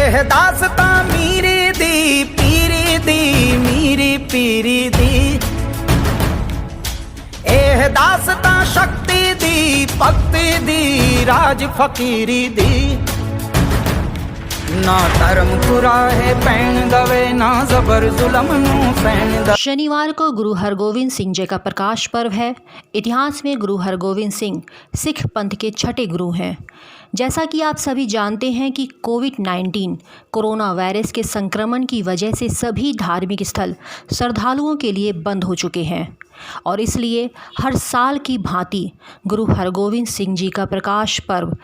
एह दासता मीरी दी पीरी दी मीरी पीरी दी, एह दासता शक्ति दी भक्ति दी राज फकीरी दी। ना धर्म कुराहे पैन गवे ना जबर जुलम नू पैन द। शनिवार को गुरु हरगोविंद सिंह जी का प्रकाश पर्व है। इतिहास में गुरु हरगोविंद सिंह सिख पंथ के छठे गुरु हैं। जैसा कि आप सभी जानते हैं कि कोविड-19 कोरोना वायरस के संक्रमण की वजह से सभी धार्मिक स्थल श्रद्धालुओं के लिए बंद हो चुके हैं और इसलिए हर साल की भांति गुरु हरगोविंद सिंह जी का प्रकाश पर्व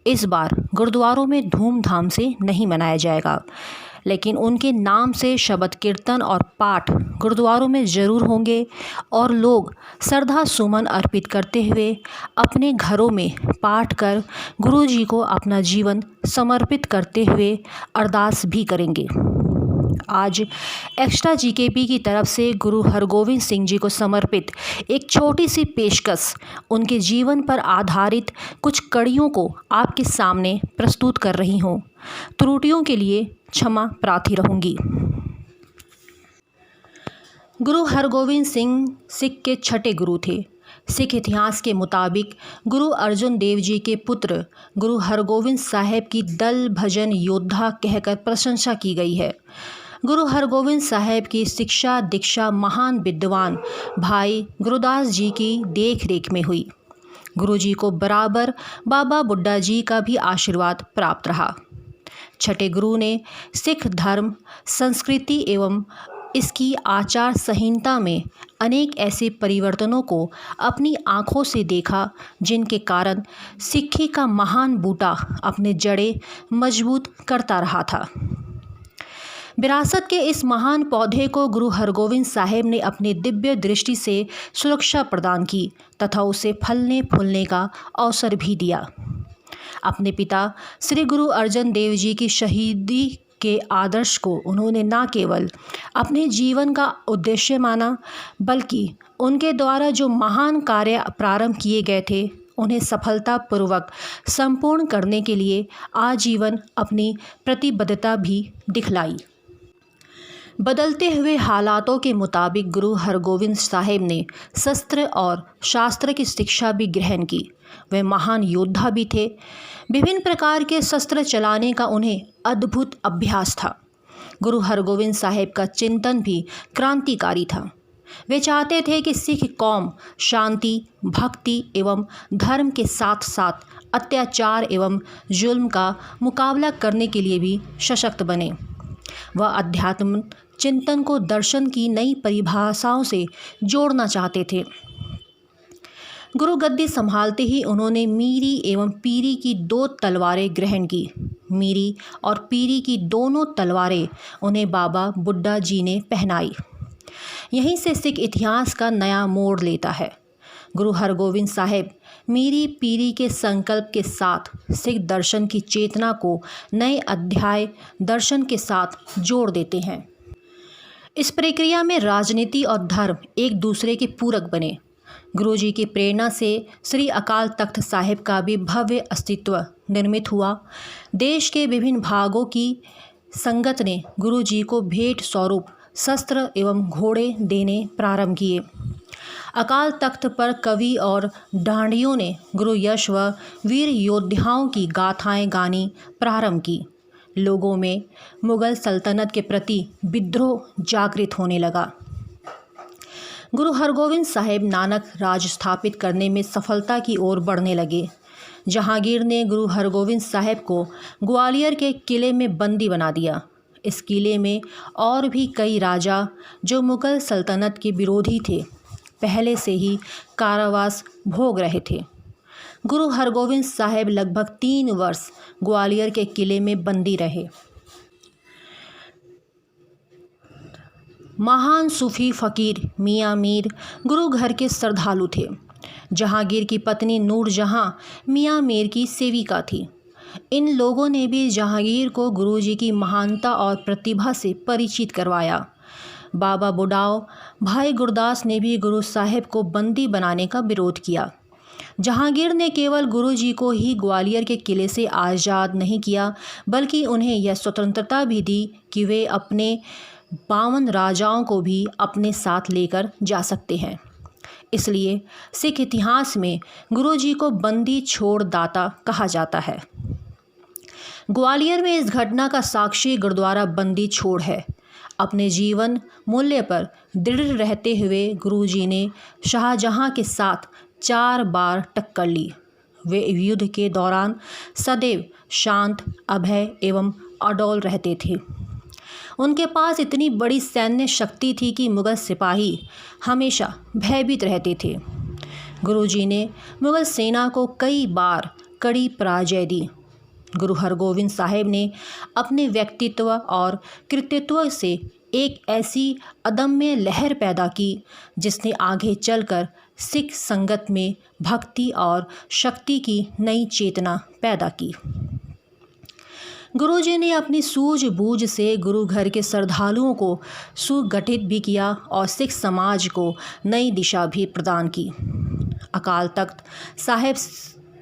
इस बार गुरुद्वारों में धूमधाम से नहीं मनाया जाएगा, लेकिन उनके नाम से शबद कीर्तन और पाठ गुरुद्वारों में ज़रूर होंगे और लोग श्रद्धा सुमन अर्पित करते हुए अपने घरों में पाठ कर गुरु जी को अपना जीवन समर्पित करते हुए अरदास भी करेंगे। आज एक्स्ट्रा जीकेपी की तरफ से गुरु हरगोविंद सिंह जी को समर्पित एक छोटी सी पेशकश उनके जीवन पर आधारित कुछ कड़ियों को आपके सामने प्रस्तुत कर रही हूँ। त्रुटियों के लिए क्षमा प्रार्थी रहूँगी। गुरु हरगोविंद सिंह सिख के छठे गुरु थे। सिख इतिहास के मुताबिक गुरु अर्जुन देव जी के पुत्र गुरु हरगोविंद साहेब की दल भजन योद्धा कहकर प्रशंसा की गई है। गुरु हरगोविंद साहेब की शिक्षा दीक्षा महान विद्वान भाई गुरदास जी की देख रेख में हुई। गुरु जी को बराबर बाबा बुड्ढा जी का भी आशीर्वाद प्राप्त रहा। छठे गुरु ने सिख धर्म संस्कृति एवं इसकी आचार संहिता में अनेक ऐसे परिवर्तनों को अपनी आँखों से देखा जिनके कारण सिक्खी का महान बूटा अपने जड़ें मजबूत करता रहा था। विरासत के इस महान पौधे को गुरु हरगोविंद साहेब ने अपनी दिव्य दृष्टि से सुरक्षा प्रदान की तथा उसे फलने फूलने का अवसर भी दिया। अपने पिता श्री गुरु अर्जन देव जी की शहीदी के आदर्श को उन्होंने न केवल अपने जीवन का उद्देश्य माना, बल्कि उनके द्वारा जो महान कार्य प्रारंभ किए गए थे उन्हें सफलतापूर्वक संपूर्ण करने के लिए आजीवन अपनी प्रतिबद्धता भी दिखलाई। बदलते हुए हालातों के मुताबिक गुरु हरगोविंद साहेब ने शस्त्र और शास्त्र की शिक्षा भी ग्रहण की। वे महान योद्धा भी थे। विभिन्न प्रकार के शस्त्र चलाने का उन्हें अद्भुत अभ्यास था। गुरु हरगोविंद साहेब का चिंतन भी क्रांतिकारी था। वे चाहते थे कि सिख कौम शांति, भक्ति एवं धर्म के साथ साथ अत्याचार एवं जुल्म का मुकाबला करने के लिए भी सशक्त बने। वह अध्यात्म चिंतन को दर्शन की नई परिभाषाओं से जोड़ना चाहते थे। गुरु गद्दी संभालते ही उन्होंने मीरी एवं पीरी की 2 तलवारें ग्रहण की। मीरी और पीरी की दोनों तलवारें उन्हें बाबा बुड्ढा जी ने पहनाई। यहीं से सिख इतिहास का नया मोड़ लेता है। गुरु हरगोविंद साहेब मीरी पीरी के संकल्प के साथ सिख दर्शन की चेतना को नए अध्याय दर्शन के साथ जोड़ देते हैं। इस प्रक्रिया में राजनीति और धर्म एक दूसरे के पूरक बने। गुरु जी की प्रेरणा से श्री अकाल तख्त साहिब का भी भव्य अस्तित्व निर्मित हुआ। देश के विभिन्न भागों की संगत ने गुरु जी को भेंट स्वरूप शस्त्र एवं घोड़े देने प्रारंभ किए। अकाल तख्त पर कवि और डांडियों ने गुरु यश व वीर योद्धाओं की गाथाएं गानी प्रारंभ की। लोगों में मुगल सल्तनत के प्रति विद्रोह जागृत होने लगा। गुरु हरगोविंद साहेब नानक राज स्थापित करने में सफलता की ओर बढ़ने लगे। जहांगीर ने गुरु हरगोविंद साहेब को ग्वालियर के किले में बंदी बना दिया। इस किले में और भी कई राजा जो मुगल सल्तनत के विरोधी थे पहले से ही कारावास भोग रहे थे। गुरु हरगोविंद साहेब लगभग 3 वर्ष ग्वालियर के किले में बंदी रहे। महान सूफी फ़कीर मियाँ मीर गुरु घर के श्रद्धालु थे। जहांगीर की पत्नी नूरजहां मियाँ मीर की सेविका थी। इन लोगों ने भी जहांगीर को गुरुजी की महानता और प्रतिभा से परिचित करवाया। बाबा बुडाओ भाई गुरदास ने भी गुरु साहिब को बंदी बनाने का विरोध किया। जहांगीर ने केवल गुरुजी को ही ग्वालियर के किले से आज़ाद नहीं किया, बल्कि उन्हें यह स्वतंत्रता भी दी कि वे अपने 52 राजाओं को भी अपने साथ लेकर जा सकते हैं। इसलिए सिख इतिहास में गुरुजी को बंदी छोड़ दाता कहा जाता है। ग्वालियर में इस घटना का साक्षी गुरुद्वारा बंदी छोड़ है। अपने जीवन मूल्य पर दृढ़ रहते हुए गुरुजी ने शाहजहां के साथ 4 बार टक्कर ली। वे युद्ध के दौरान सदैव शांत, अभय एवं अडौल रहते थे। उनके पास इतनी बड़ी सैन्य शक्ति थी कि मुग़ल सिपाही हमेशा भयभीत रहते थे। गुरुजी ने मुग़ल सेना को कई बार कड़ी पराजय दी। गुरु हरगोविंद साहिब ने अपने व्यक्तित्व और कृतित्व से एक ऐसी अदम्य लहर पैदा की जिसने आगे चलकर सिख संगत में भक्ति और शक्ति की नई चेतना पैदा की। गुरुजी ने अपनी सूझबूझ से गुरु घर के श्रद्धालुओं को सुगठित भी किया और सिख समाज को नई दिशा भी प्रदान की। अकाल तख्त साहिब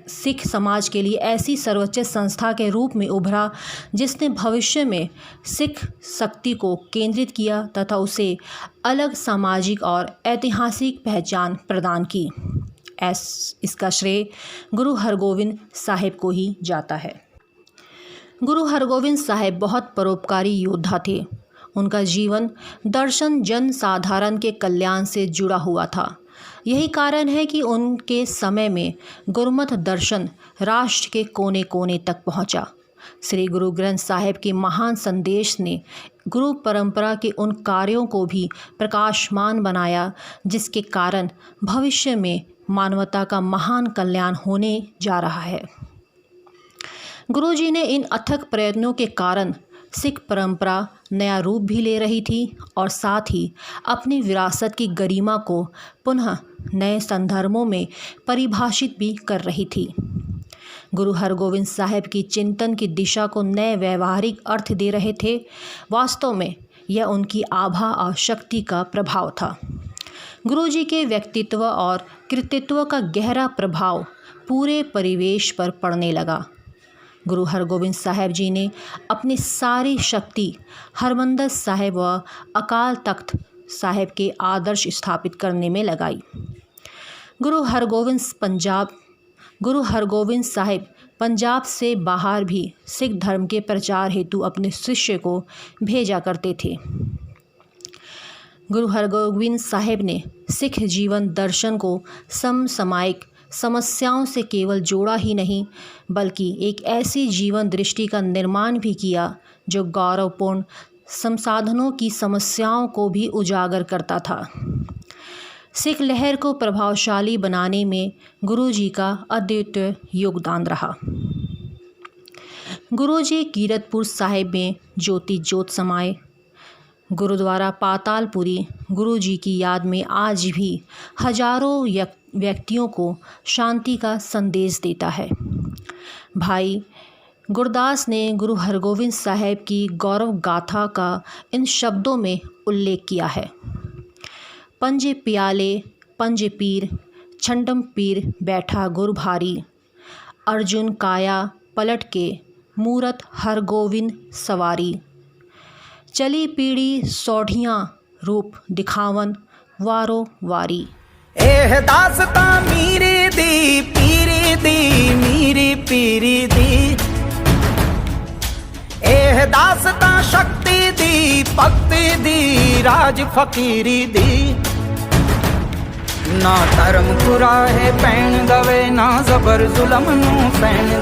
सिख समाज के लिए ऐसी सर्वोच्च संस्था के रूप में उभरा जिसने भविष्य में सिख शक्ति को केंद्रित किया तथा उसे अलग सामाजिक और ऐतिहासिक पहचान प्रदान की। इसका श्रेय गुरु हरगोविंद साहिब को ही जाता है। गुरु हरगोविंद साहिब बहुत परोपकारी योद्धा थे। उनका जीवन दर्शन जन साधारण के कल्याण से जुड़ा हुआ था। यही कारण है कि उनके समय में गुरमत दर्शन राष्ट्र के कोने कोने तक पहुंचा। श्री गुरु ग्रंथ साहिब के महान संदेश ने गुरु परंपरा के उन कार्यों को भी प्रकाशमान बनाया जिसके कारण भविष्य में मानवता का महान कल्याण होने जा रहा है। गुरुजी ने इन अथक प्रयत्नों के कारण सिख परंपरा नया रूप भी ले रही थी और साथ ही अपनी विरासत की गरिमा को पुनः नए संदर्भों में परिभाषित भी कर रही थी। गुरु हरगोविंद साहिब की चिंतन की दिशा को नए व्यवहारिक अर्थ दे रहे थे। वास्तव में यह उनकी आभा और शक्ति का प्रभाव था। गुरुजी के व्यक्तित्व और कृतित्व का गहरा प्रभाव पूरे परिवेश पर पड़ने लगा। गुरु हरगोविंद साहिब जी ने अपनी सारी शक्ति हरमंदर साहिब व अकाल तख्त साहिब के आदर्श स्थापित करने में लगाई। गुरु हरगोविंद साहिब पंजाब से बाहर भी सिख धर्म के प्रचार हेतु अपने शिष्य को भेजा करते थे। गुरु हरगोविंद साहिब ने सिख जीवन दर्शन को समसामयिक समस्याओं से केवल जोड़ा ही नहीं बल्कि एक ऐसी जीवन दृष्टि का निर्माण भी किया जो गौरवपूर्ण संसाधनों की समस्याओं को भी उजागर करता था। सिख लहर को प्रभावशाली बनाने में गुरुजी का अद्वितीय योगदान रहा। गुरुजी कीरतपुर साहिब में ज्योति ज्योत समाए। गुरुद्वारा पातालपुरी गुरुजी की याद में आज भी हजारों व्यक्तियों को शांति का संदेश देता है। भाई गुरदास ने गुरु हरगोविंद साहिब की गौरव गाथा का इन शब्दों में उल्लेख किया है। पंजे प्याले पंज पीर छंडम पीर बैठा गुर भारी, अर्जुन काया पलट के मूरत हरगोविंद सवारी, चली पीढ़ी सौढ़ियाँ रूप दिखावन वारो वारी। एह दासता मीरी दी पीरी दी मीरी पीरी दी, एह दासता शक्ति दी भक्ति दी राज फकीरी दी। ना धर्म कुराहे पैण दवे ना जबर जुलम नू पैण